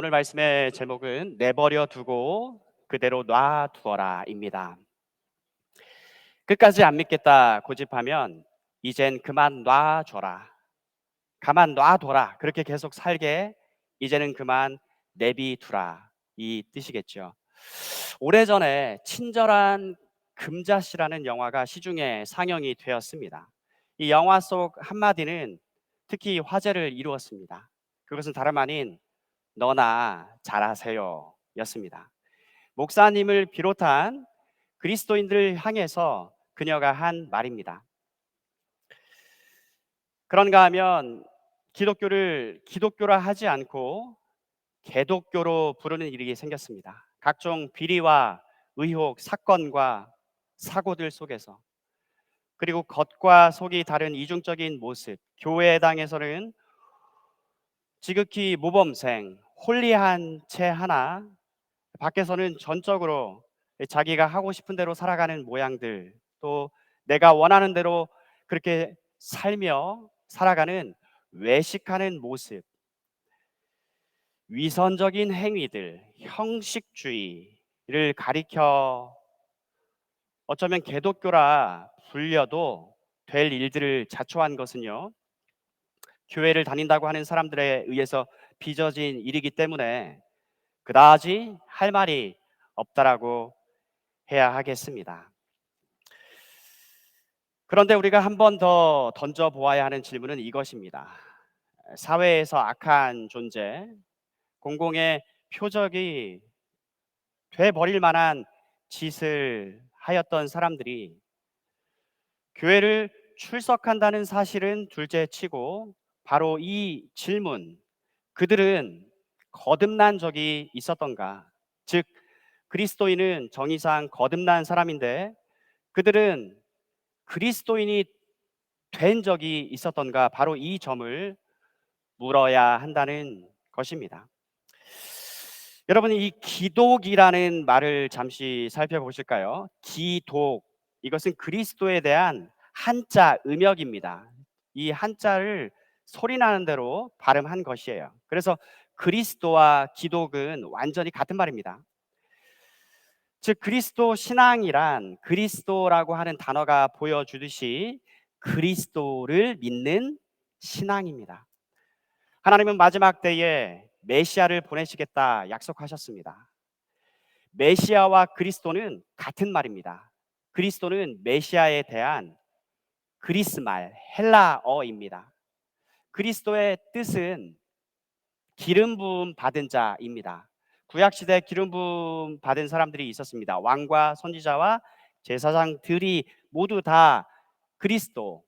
오늘 말씀의 제목은 내버려 두고 그대로 놔두어라입니다. 끝까지 안 믿겠다 고집하면 이젠 그만 놔줘라. 가만 놔둬라. 그렇게 계속 살게 이제는 그만 내비두라. 이 뜻이겠죠. 오래전에 친절한 금자씨라는 영화가 시중에 상영이 되었습니다. 이 영화 속 한마디는 특히 화제를 이루었습니다. 그것은 다름 아닌 너나 잘하세요 였습니다. 목사님을 비롯한 그리스도인들을 향해서 그녀가 한 말입니다. 그런가 하면 기독교를 기독교라 하지 않고 개독교로 부르는 일이 생겼습니다. 각종 비리와 의혹, 사건과 사고들 속에서, 그리고 겉과 속이 다른 이중적인 모습, 교회당에서는 지극히 모범생, 홀리한 채 하나, 밖에서는 전적으로 자기가 하고 싶은 대로 살아가는 모양들, 또 내가 원하는 대로 그렇게 살며 살아가는 외식하는 모습, 위선적인 행위들, 형식주의를 가리켜 어쩌면 개독교라 불려도 될 일들을 자초한 것은요, 교회를 다닌다고 하는 사람들에 의해서 빚어진 일이기 때문에 그다지 할 말이 없다라고 해야 하겠습니다. 그런데 우리가 한 번 더 던져보아야 하는 질문은 이것입니다. 사회에서 악한 존재, 공공의 표적이 돼버릴 만한 짓을 하였던 사람들이 교회를 출석한다는 사실은 둘째치고 바로 이 질문, 그들은 거듭난 적이 있었던가? 즉, 그리스도인은 정의상 거듭난 사람인데 그들은 그리스도인이 된 적이 있었던가? 바로 이 점을 물어야 한다는 것입니다. 여러분, 이 기독이라는 말을 잠시 살펴보실까요? 기독, 이것은 그리스도에 대한 한자 음역입니다. 이 한자를 소리나는 대로 발음한 것이에요. 그래서 그리스도와 기독은 완전히 같은 말입니다. 즉, 그리스도 신앙이란 그리스도라고 하는 단어가 보여주듯이 그리스도를 믿는 신앙입니다. 하나님은 마지막 때에 메시아를 보내시겠다 약속하셨습니다. 메시아와 그리스도는 같은 말입니다. 그리스도는 메시아에 대한 그리스 말, 헬라어입니다. 그리스도의 뜻은 기름 부음 받은 자입니다. 구약 시대 기름 부음 받은 사람들이 있었습니다. 왕과 선지자와 제사장들이 모두 다 그리스도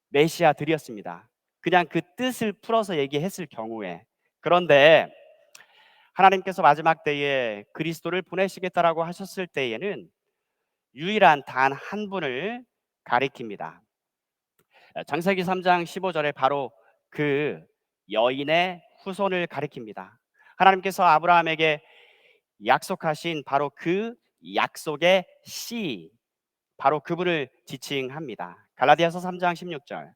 메시아들이었습니다. 그냥 그 뜻을 풀어서 얘기했을 경우에. 그런데 하나님께서 마지막 때에 그리스도를 보내시겠다라고 하셨을 때에는 유일한 단 한 분을 가리킵니다. 창세기 3장 15절에 바로 그 여인의 후손을 가리킵니다. 하나님께서 아브라함에게 약속하신 바로 그 약속의 씨, 바로 그분을 지칭합니다. 갈라디아서 3장 16절.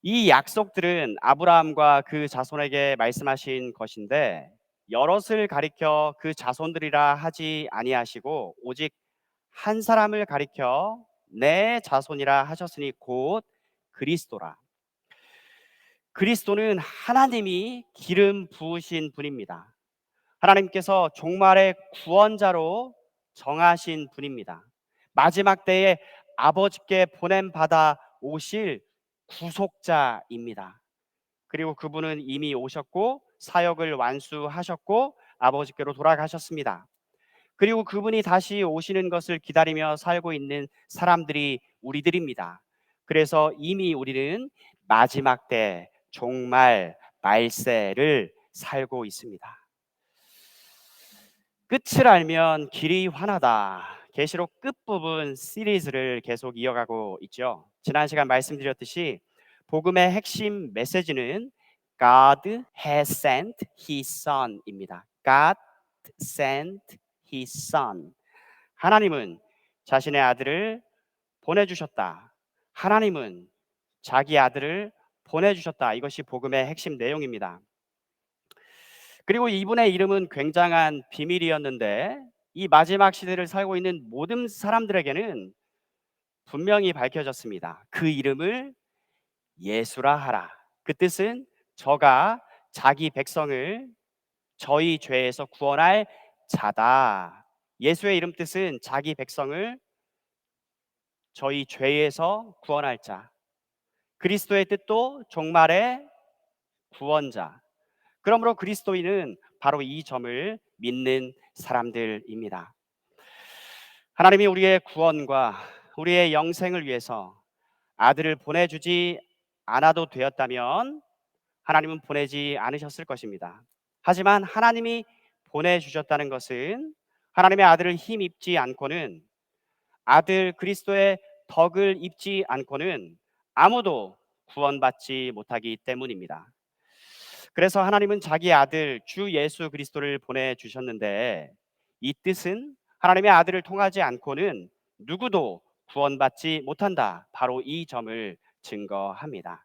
이 약속들은 아브라함과 그 자손에게 말씀하신 것인데 여럿을 가리켜 그 자손들이라 하지 아니하시고 오직 한 사람을 가리켜 내 자손이라 하셨으니 곧 그리스도라. 그리스도는 하나님이 기름 부으신 분입니다. 하나님께서 종말의 구원자로 정하신 분입니다. 마지막 때에 아버지께 보냄 받아 오실 구속자입니다. 그리고 그분은 이미 오셨고 사역을 완수하셨고 아버지께로 돌아가셨습니다. 그리고 그분이 다시 오시는 것을 기다리며 살고 있는 사람들이 우리들입니다. 그래서 이미 우리는 마지막 때 종말 말세를 살고 있습니다. 끝을 알면 길이 환하다. 계시록 끝부분 시리즈를 계속 이어가고 있죠. 지난 시간 말씀드렸듯이 복음의 핵심 메시지는 God has sent His Son입니다. God sent His Son. 하나님은 자신의 아들을 보내주셨다. 하나님은 자기 아들을 보내주셨다. 이것이 복음의 핵심 내용입니다. 그리고 이분의 이름은 굉장한 비밀이었는데 이 마지막 시대를 살고 있는 모든 사람들에게는 분명히 밝혀졌습니다. 그 이름을 예수라 하라. 그 뜻은 저가 자기 백성을 저희 죄에서 구원할 자다. 예수의 이름 뜻은 자기 백성을 저희 죄에서 구원할 자. 그리스도의 뜻도 종말의 구원자. 그러므로 그리스도인은 바로 이 점을 믿는 사람들입니다. 하나님이 우리의 구원과 우리의 영생을 위해서 아들을 보내주지 않아도 되었다면 하나님은 보내지 않으셨을 것입니다. 하지만 하나님이 보내주셨다는 것은 하나님의 아들을 힘입지 않고는, 아들 그리스도의 덕을 입지 않고는 아무도 구원받지 못하기 때문입니다. 그래서 하나님은 자기 아들 주 예수 그리스도를 보내주셨는데 이 뜻은 하나님의 아들을 통하지 않고는 누구도 구원받지 못한다. 바로 이 점을 증거합니다.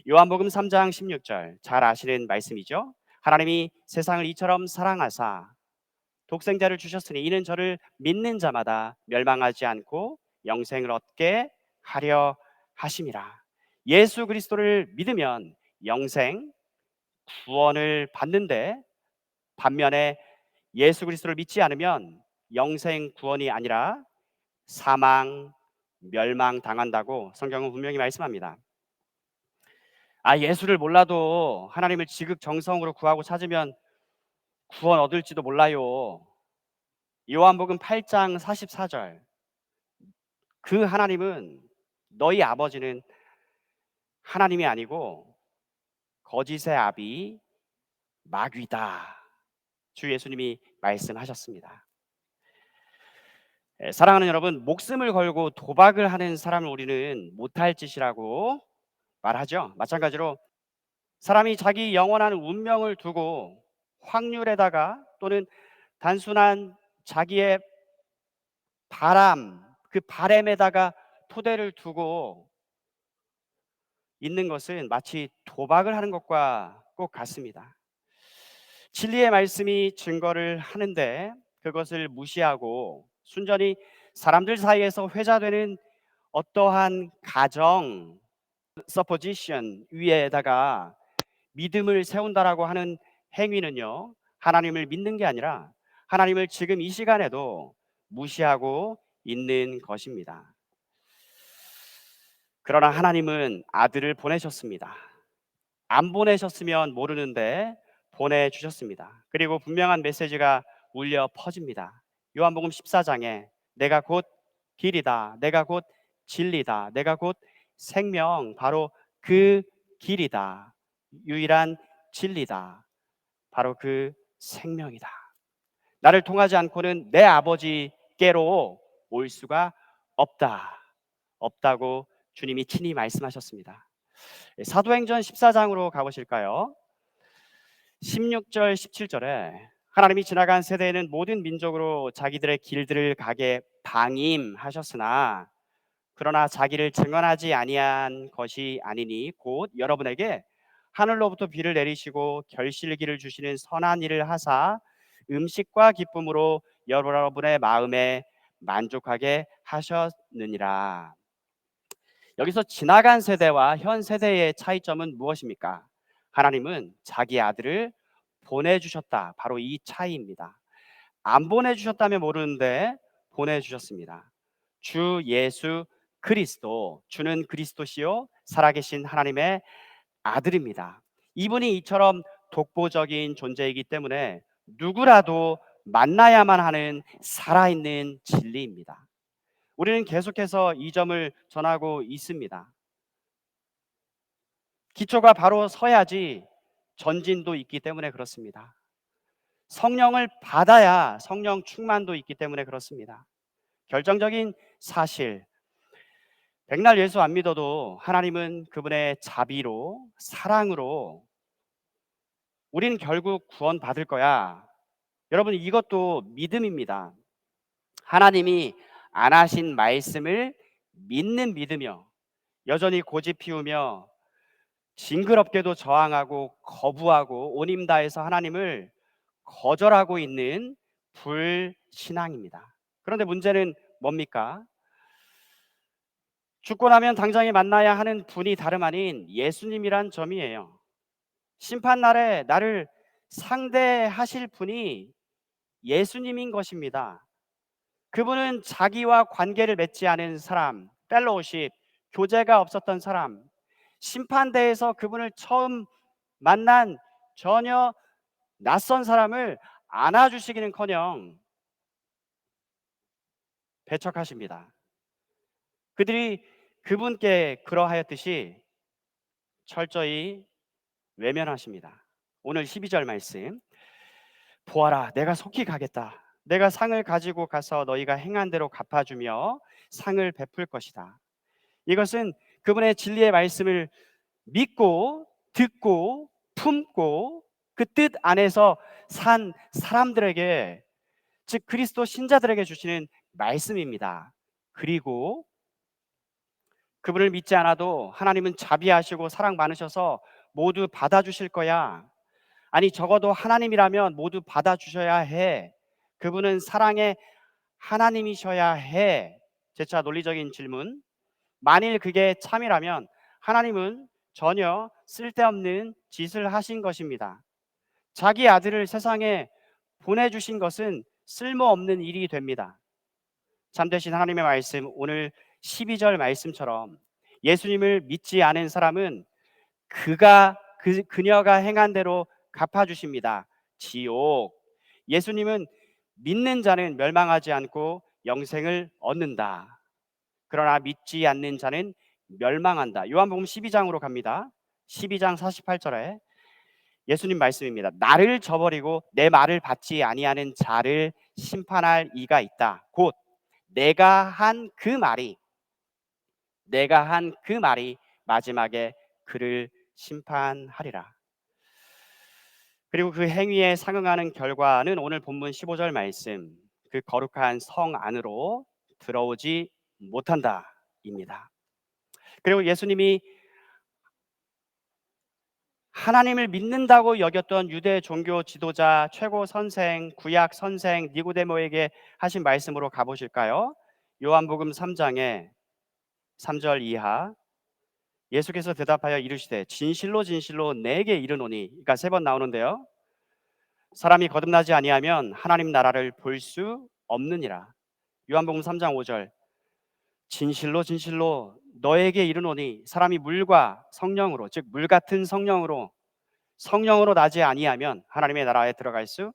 요한복음 3장 16절 잘 아시는 말씀이죠. 하나님이 세상을 이처럼 사랑하사 독생자를 주셨으니 이는 저를 믿는 자마다 멸망하지 않고 영생을 얻게 하려 하심이라. 예수 그리스도를 믿으면 영생, 구원을 받는데, 반면에 예수 그리스도를 믿지 않으면 영생 구원이 아니라 사망, 멸망 당한다고 성경은 분명히 말씀합니다. 예수를 몰라도 하나님을 지극정성으로 구하고 찾으면 구원 얻을지도 몰라요. 요한복음 8장 44절 그 하나님은, 너희 아버지는 하나님이 아니고 거짓의 아비 마귀다. 주 예수님이 말씀하셨습니다. 사랑하는 여러분, 목숨을 걸고 도박을 하는 사람을 우리는 못할 짓이라고 말하죠. 마찬가지로 사람이 자기 영원한 운명을 두고 확률에다가 또는 단순한 자기의 바람, 그 바램에다가 토대를 두고 있는 것은 마치 도박을 하는 것과 꼭 같습니다. 진리의 말씀이 증거를 하는데 그것을 무시하고 순전히 사람들 사이에서 회자되는 어떠한 가정, 서포지션 위에다가 믿음을 세운다라고 하는 행위는요, 하나님을 믿는 게 아니라 하나님을 지금 이 시간에도 무시하고 있는 것입니다. 그러나 하나님은 아들을 보내셨습니다. 안 보내셨으면 모르는데 보내주셨습니다. 그리고 분명한 메시지가 울려 퍼집니다. 요한복음 14장에 내가 곧 길이다, 내가 곧 진리다, 내가 곧 생명, 바로 그 길이다, 유일한 진리다, 바로 그 생명이다. 나를 통하지 않고는 내 아버지께로 올 수가 없다고 주님이 친히 말씀하셨습니다. 사도행전 14장으로 가보실까요? 16절 17절에 하나님이 지나간 세대에는 모든 민족으로 자기들의 길들을 가게 방임하셨으나 그러나 자기를 증언하지 아니한 것이 아니니 곧 여러분에게 하늘로부터 비를 내리시고 결실기를 주시는 선한 일을 하사 음식과 기쁨으로 여러분의 마음에 만족하게 하셨느니라. 여기서 지나간 세대와 현 세대의 차이점은 무엇입니까? 하나님은 자기 아들을 보내주셨다. 바로 이 차이입니다. 안 보내주셨다면 모르는데 보내주셨습니다. 주 예수 그리스도, 주는 그리스도시요 살아계신 하나님의 아들입니다. 이분이 이처럼 독보적인 존재이기 때문에 누구라도 만나야만 하는 살아있는 진리입니다. 우리는 계속해서 이 점을 전하고 있습니다. 기초가 바로 서야지 전진도 있기 때문에 그렇습니다. 성령을 받아야 성령 충만도 있기 때문에 그렇습니다. 결정적인 사실, 백날 예수 안 믿어도 하나님은 그분의 자비로, 사랑으로 우리는 결국 구원 받을 거야. 여러분, 이것도 믿음입니다. 하나님이 안 하신 말씀을 믿는 믿으며 여전히 고집 피우며 징그럽게도 저항하고 거부하고 온 힘 다해서 하나님을 거절하고 있는 불신앙입니다. 그런데 문제는 뭡니까? 죽고 나면 당장에 만나야 하는 분이 다름 아닌 예수님이란 점이에요. 심판날에 나를 상대하실 분이 예수님인 것입니다. 그분은 자기와 관계를 맺지 않은 사람, 펠로우십, 교제가 없었던 사람, 심판대에서 그분을 처음 만난 전혀 낯선 사람을 안아주시기는커녕 배척하십니다. 그들이 그분께 그러하였듯이 철저히 외면하십니다. 오늘 12절 말씀, 보아라 내가 속히 가겠다. 내가 상을 가지고 가서 너희가 행한 대로 갚아주며 상을 베풀 것이다. 이것은 그분의 진리의 말씀을 믿고 듣고 품고 그 뜻 안에서 산 사람들에게, 즉 그리스도 신자들에게 주시는 말씀입니다. 그리고 그분을 믿지 않아도 하나님은 자비하시고 사랑 많으셔서 모두 받아주실 거야. 아니 적어도 하나님이라면 모두 받아주셔야 해. 그분은 사랑의 하나님이셔야 해. 재차 논리적인 질문, 만일 그게 참이라면 하나님은 전혀 쓸데없는 짓을 하신 것입니다. 자기 아들을 세상에 보내주신 것은 쓸모없는 일이 됩니다. 참되신 하나님의 말씀, 오늘 12절 말씀처럼 예수님을 믿지 않은 사람은 그녀가 행한 대로 갚아주십니다. 지옥. 예수님은 믿는 자는 멸망하지 않고 영생을 얻는다. 그러나 믿지 않는 자는 멸망한다. 요한복음 12장으로 갑니다. 12장 48절에 예수님 말씀입니다. 나를 저버리고 내 말을 받지 아니하는 자를 심판할 이가 있다. 곧 내가 한 그 말이 마지막에 그를 심판하리라. 그리고 그 행위에 상응하는 결과는 오늘 본문 15절 말씀, 그 거룩한 성 안으로 들어오지 못한다입니다. 그리고 예수님이 하나님을 믿는다고 여겼던 유대 종교 지도자 최고 선생, 구약 선생 니고데모에게 하신 말씀으로 가보실까요? 요한복음 3장에 3절 이하, 예수께서 대답하여 이르시되 진실로 진실로 내게 이르노니, 그러니까 3번 나오는데요, 사람이 거듭나지 아니하면 하나님 나라를 볼 수 없느니라. 요한복음 3장 5절, 진실로 진실로 너에게 이르노니 사람이 물과 성령으로, 즉 물 같은 성령으로 나지 아니하면 하나님의 나라에 들어갈 수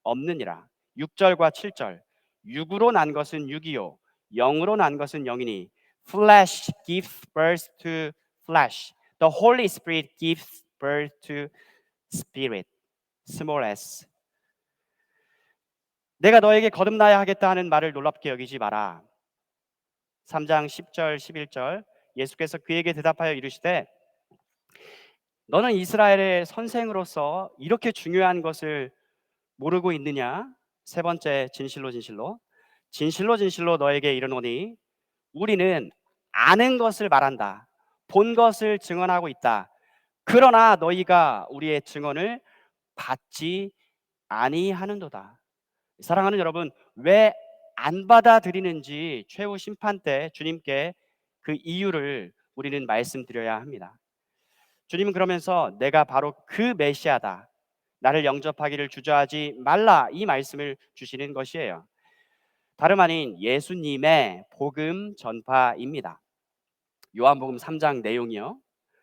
없느니라. 6절과 7절, 육으로 난 것은 육이요 영으로 난 것은 영이니 flesh gives birth to flesh, the Holy Spirit gives birth to spirit, small s. 내가 너에게 거듭나야 하겠다 하는 말을 놀랍게 여기지 마라. 3장 10절 11절, 예수께서 그에게 대답하여 이르시되 너는 이스라엘의 선생으로서 이렇게 중요한 것을 모르고 있느냐? 3번째, 진실로 진실로 진실로 진실로 너에게 이르노니 우리는 아는 것을 말한다. 본 것을 증언하고 있다. 그러나 너희가 우리의 증언을 받지 아니하는도다. 사랑하는 여러분, 왜 안 받아들이는지 최후 심판 때 주님께 그 이유를 우리는 말씀드려야 합니다. 주님은 그러면서 내가 바로 그 메시아다, 나를 영접하기를 주저하지 말라, 이 말씀을 주시는 것이에요. 다름 아닌 예수님의 복음 전파입니다. 요한복음 3장 내용이요,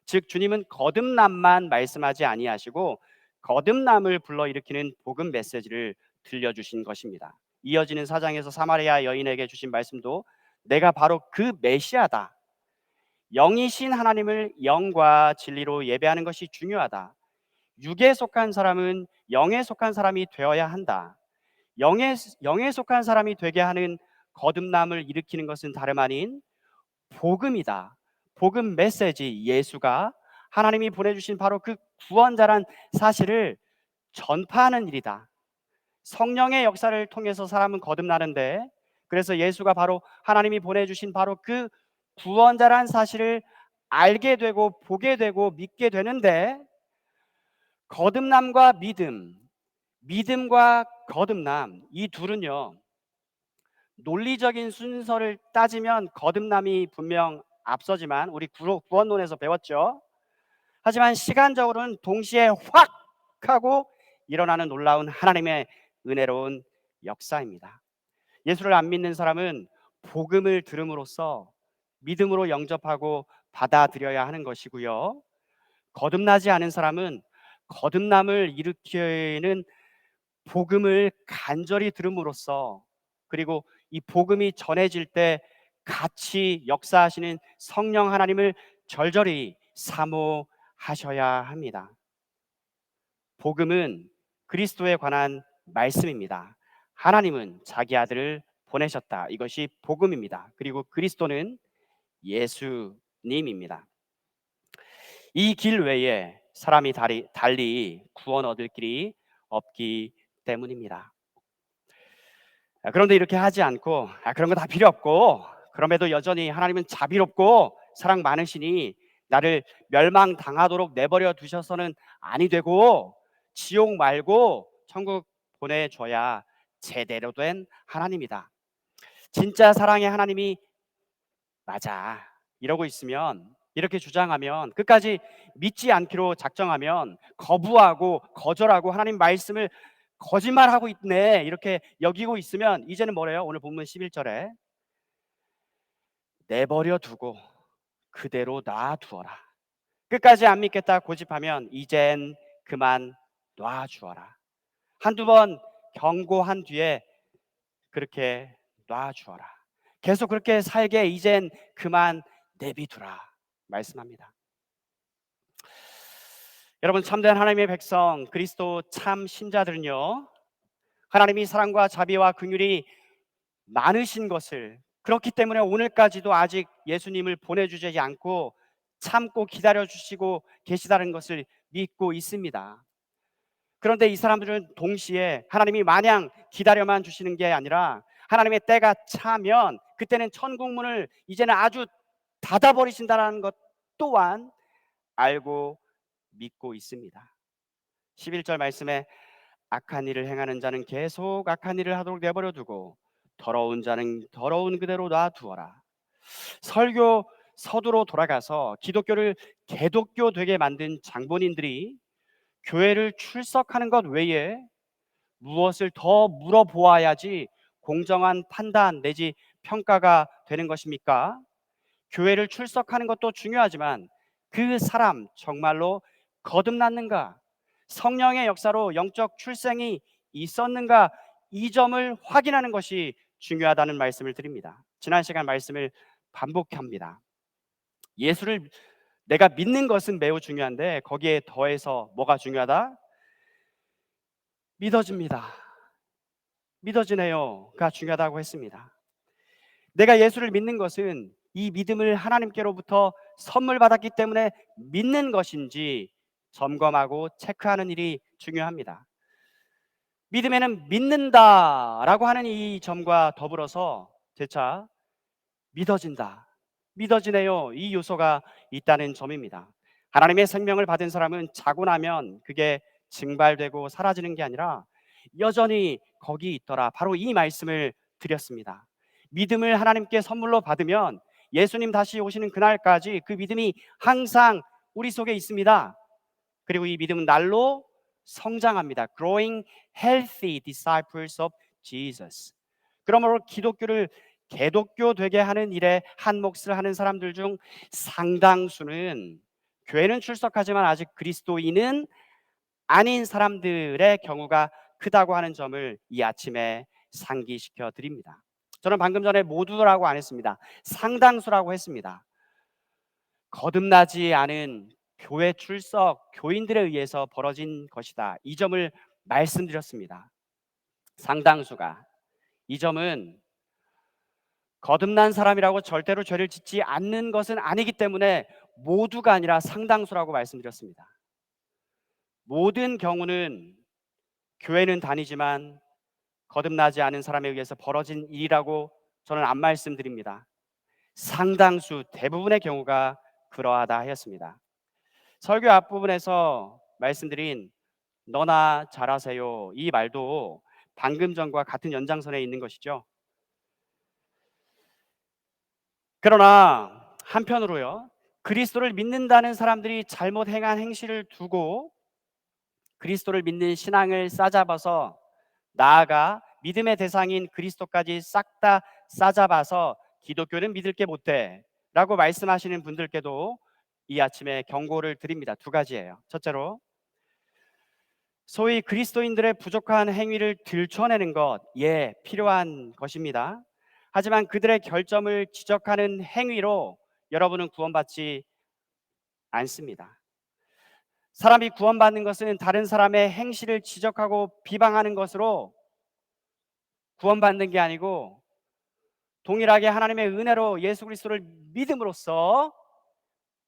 즉 주님은 거듭남만 말씀하지 아니하시고 거듭남을 불러일으키는 복음 메시지를 들려주신 것입니다. 이어지는 4장에서 사마리아 여인에게 주신 말씀도 내가 바로 그 메시아다, 영이신 하나님을 영과 진리로 예배하는 것이 중요하다, 육에 속한 사람은 영에 속한 사람이 되어야 한다, 영에 속한 사람이 되게 하는 거듭남을 일으키는 것은 다름 아닌 복음이다. 복음 메시지, 예수가 하나님이 보내주신 바로 그 구원자란 사실을 전파하는 일이다. 성령의 역사를 통해서 사람은 거듭나는데, 그래서 예수가 바로 하나님이 보내주신 바로 그 구원자란 사실을 알게 되고 보게 되고 믿게 되는데, 거듭남과 믿음, 믿음과 거듭남, 이 둘은요, 논리적인 순서를 따지면 거듭남이 분명 앞서지만, 우리 구원론에서 배웠죠. 하지만 시간적으로는 동시에 확 하고 일어나는 놀라운 하나님의 은혜로운 역사입니다. 예수를 안 믿는 사람은 복음을 들음으로써 믿음으로 영접하고 받아들여야 하는 것이고요. 거듭나지 않은 사람은 거듭남을 일으키는 복음을 간절히 들음으로써, 그리고 이 복음이 전해질 때 같이 역사하시는 성령 하나님을 절절히 사모하셔야 합니다. 복음은 그리스도에 관한 말씀입니다. 하나님은 자기 아들을 보내셨다. 이것이 복음입니다. 그리고 그리스도는 예수님입니다. 이 길 외에 사람이 달리 구원 얻을 길이 없기 때문입니다. 그런데 이렇게 하지 않고 그런 거 다 필요 없고, 그럼에도 여전히 하나님은 자비롭고 사랑 많으시니 나를 멸망당하도록 내버려 두셔서는 아니 되고, 지옥 말고 천국 보내줘야 제대로 된 하나님이다. 진짜 사랑의 하나님이 맞아 이러고 있으면, 이렇게 주장하면, 끝까지 믿지 않기로 작정하면, 거부하고 거절하고 하나님 말씀을 거짓말하고 있네 이렇게 여기고 있으면, 이제는 뭐래요? 오늘 본문 11절에 내버려 두고 그대로 놔두어라. 끝까지 안 믿겠다 고집하면 이젠 그만 놔주어라. 한두 번 경고한 뒤에 그렇게 놔주어라. 계속 그렇게 살게 이젠 그만 내비두라 말씀합니다. 여러분, 참된 하나님의 백성, 그리스도 참 신자들은요, 하나님이 사랑과 자비와 긍휼이 많으신 것을, 그렇기 때문에 오늘까지도 아직 예수님을 보내주지 않고 참고 기다려주시고 계시다는 것을 믿고 있습니다. 그런데 이 사람들은 동시에 하나님이 마냥 기다려만 주시는 게 아니라, 하나님의 때가 차면 그때는 천국문을 이제는 아주 닫아버리신다는 것 또한 알고 믿고 있습니다. 11절 말씀에 악한 일을 행하는 자는 계속 악한 일을 하도록 내버려 두고 더러운 자는 더러운 그대로 놔두어라. 설교 서두로 돌아가서 기독교를 개독교 되게 만든 장본인들이 교회를 출석하는 것 외에 무엇을 더 물어보아야지 공정한 판단 내지 평가가 되는 것입니까? 교회를 출석하는 것도 중요하지만 그 사람 정말로 거듭났는가, 성령의 역사로 영적 출생이 있었는가, 이 점을 확인하는 것이 중요하다는 말씀을 드립니다. 지난 시간 말씀을 반복합니다. 예수를 내가 믿는 것은 매우 중요한데, 거기에 더해서 뭐가 중요하다? 믿어집니다. 믿어지네요가 중요하다고 했습니다. 내가 예수를 믿는 것은 이 믿음을 하나님께로부터 선물 받았기 때문에 믿는 것인지 점검하고 체크하는 일이 중요합니다. 믿음에는 믿는다라고 하는 이 점과 더불어서 재차 믿어진다, 믿어지네요, 이 요소가 있다는 점입니다. 하나님의 생명을 받은 사람은 자고 나면 그게 증발되고 사라지는 게 아니라 여전히 거기 있더라. 바로 이 말씀을 드렸습니다. 믿음을 하나님께 선물로 받으면 예수님 다시 오시는 그날까지 그 믿음이 항상 우리 속에 있습니다. 그리고 이 믿음은 날로 성장합니다. Growing healthy disciples of Jesus. 그러므로 기독교를 개독교 되게 하는 일에 한 몫을 하는 사람들 중 상당수는 교회는 출석하지만 아직 그리스도인은 아닌 사람들의 경우가 크다고 하는 점을 이 아침에 상기시켜 드립니다. 저는 방금 전에 모두라고 안 했습니다. 상당수라고 했습니다. 거듭나지 않은 교회 출석 교인들에 의해서 벌어진 것이다, 이 점을 말씀드렸습니다. 상당수가. 이 점은 거듭난 사람이라고 절대로 죄를 짓지 않는 것은 아니기 때문에 모두가 아니라 상당수라고 말씀드렸습니다. 모든 경우는 교회는 다니지만 거듭나지 않은 사람에 의해서 벌어진 일이라고 저는 안 말씀드립니다. 상당수, 대부분의 경우가 그러하다 하였습니다. 설교 앞부분에서 말씀드린 너나 잘하세요 이 말도 방금 전과 같은 연장선에 있는 것이죠. 그러나 한편으로요, 그리스도를 믿는다는 사람들이 잘못 행한 행실을 두고 그리스도를 믿는 신앙을 싸잡아서 나아가 믿음의 대상인 그리스도까지 싹 다 싸잡아서 기독교는 믿을 게 못돼 라고 말씀하시는 분들께도 이 아침에 경고를 드립니다. 두 가지예요. 첫째로, 소위 그리스도인들의 부족한 행위를 들춰내는 것, 예, 필요한 것입니다. 하지만 그들의 결점을 지적하는 행위로 여러분은 구원받지 않습니다. 사람이 구원받는 것은 다른 사람의 행실을 지적하고 비방하는 것으로 구원받는 게 아니고 동일하게 하나님의 은혜로 예수 그리스도를 믿음으로써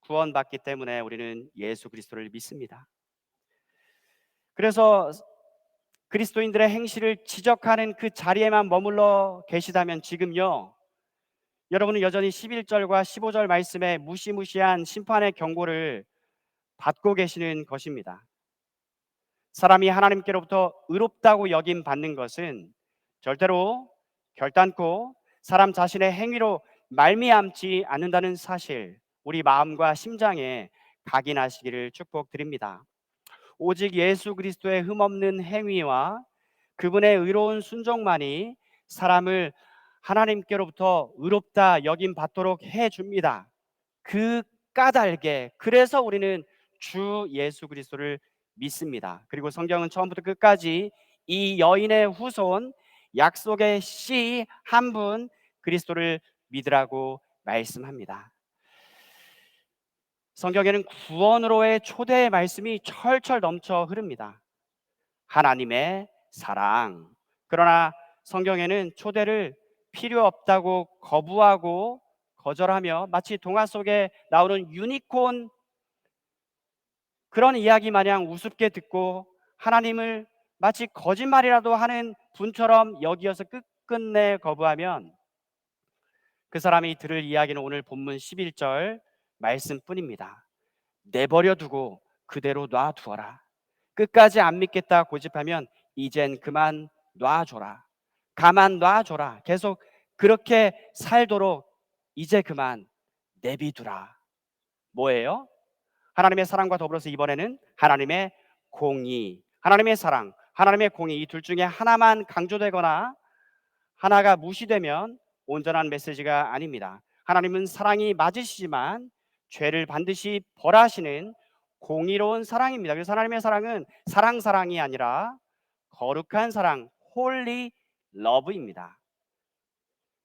구원받기 때문에 우리는 예수 그리스도를 믿습니다. 그래서 그리스도인들의 행실을 지적하는 그 자리에만 머물러 계시다면 지금요, 여러분은 여전히 11절과 15절 말씀의 무시무시한 심판의 경고를 받고 계시는 것입니다. 사람이 하나님께로부터 의롭다고 여김 받는 것은 절대로 결단코 사람 자신의 행위로 말미암지 않는다는 사실, 우리 마음과 심장에 각인하시기를 축복드립니다. 오직 예수 그리스도의 흠없는 행위와 그분의 의로운 순종만이 사람을 하나님께로부터 의롭다 여김 받도록 해 줍니다. 그 까닭에 그래서 우리는 주 예수 그리스도를 믿습니다. 그리고 성경은 처음부터 끝까지 이 여인의 후손, 약속의 씨 한 분 그리스도를 믿으라고 말씀합니다. 성경에는 구원으로의 초대의 말씀이 철철 넘쳐 흐릅니다. 하나님의 사랑. 그러나 성경에는 초대를 필요 없다고 거부하고 거절하며 마치 동화 속에 나오는 유니콘 그런 이야기 마냥 우습게 듣고 하나님을 마치 거짓말이라도 하는 분처럼 여기어서 끝끝내 거부하면 그 사람이 들을 이야기는 오늘 본문 11절 말씀뿐입니다. 내버려 두고 그대로 놔두어라. 끝까지 안 믿겠다 고집하면 이젠 그만 놔줘라. 가만 놔줘라. 계속 그렇게 살도록 이제 그만 내비두라. 뭐예요? 하나님의 사랑과 더불어서 이번에는 하나님의 공의, 하나님의 사랑, 하나님의 공의, 이 둘 중에 하나만 강조되거나 하나가 무시되면 온전한 메시지가 아닙니다. 하나님은 사랑이 맞으시지만 죄를 반드시 벌하시는 공의로운 사랑입니다. 그래서 하나님의 사랑은 사랑이 아니라 거룩한 사랑, 홀리 러브입니다.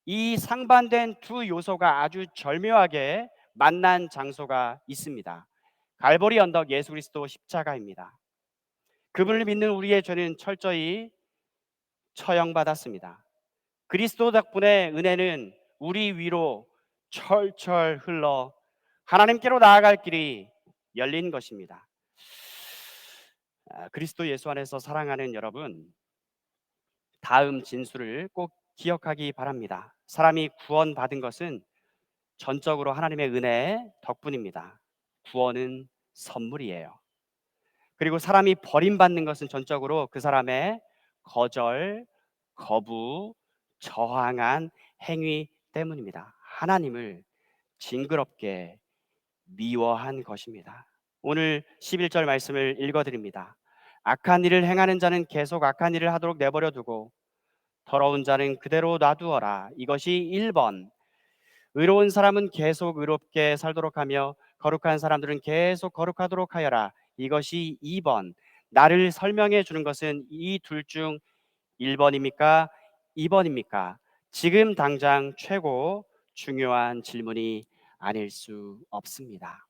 이 상반된 두 요소가 아주 절묘하게 만난 장소가 있습니다. 갈보리 언덕 예수 그리스도 십자가입니다. 그분을 믿는 우리의 죄는 철저히 처형받았습니다. 그리스도 덕분에 은혜는 우리 위로 철철 흘러 하나님께로 나아갈 길이 열린 것입니다. 그리스도 예수 안에서 사랑하는 여러분, 다음 진술을 꼭 기억하기 바랍니다. 사람이 구원받은 것은 전적으로 하나님의 은혜 덕분입니다. 구원은 선물이에요. 그리고 사람이 버림받는 것은 전적으로 그 사람의 거절, 거부, 저항한 행위 때문입니다. 하나님을 징그럽게 미워한 것입니다. 오늘 11절 말씀을 읽어드립니다. 악한 일을 행하는 자는 계속 악한 일을 하도록 내버려 두고 더러운 자는 그대로 놔두어라. 이것이 1번. 의로운 사람은 계속 의롭게 살도록 하며 거룩한 사람들은 계속 거룩하도록 하여라. 이것이 2번. 나를 설명해 주는 것은 이 둘 중 1번입니까? 2번입니까? 지금 당장 최고 중요한 질문이 아닐 수 없습니다.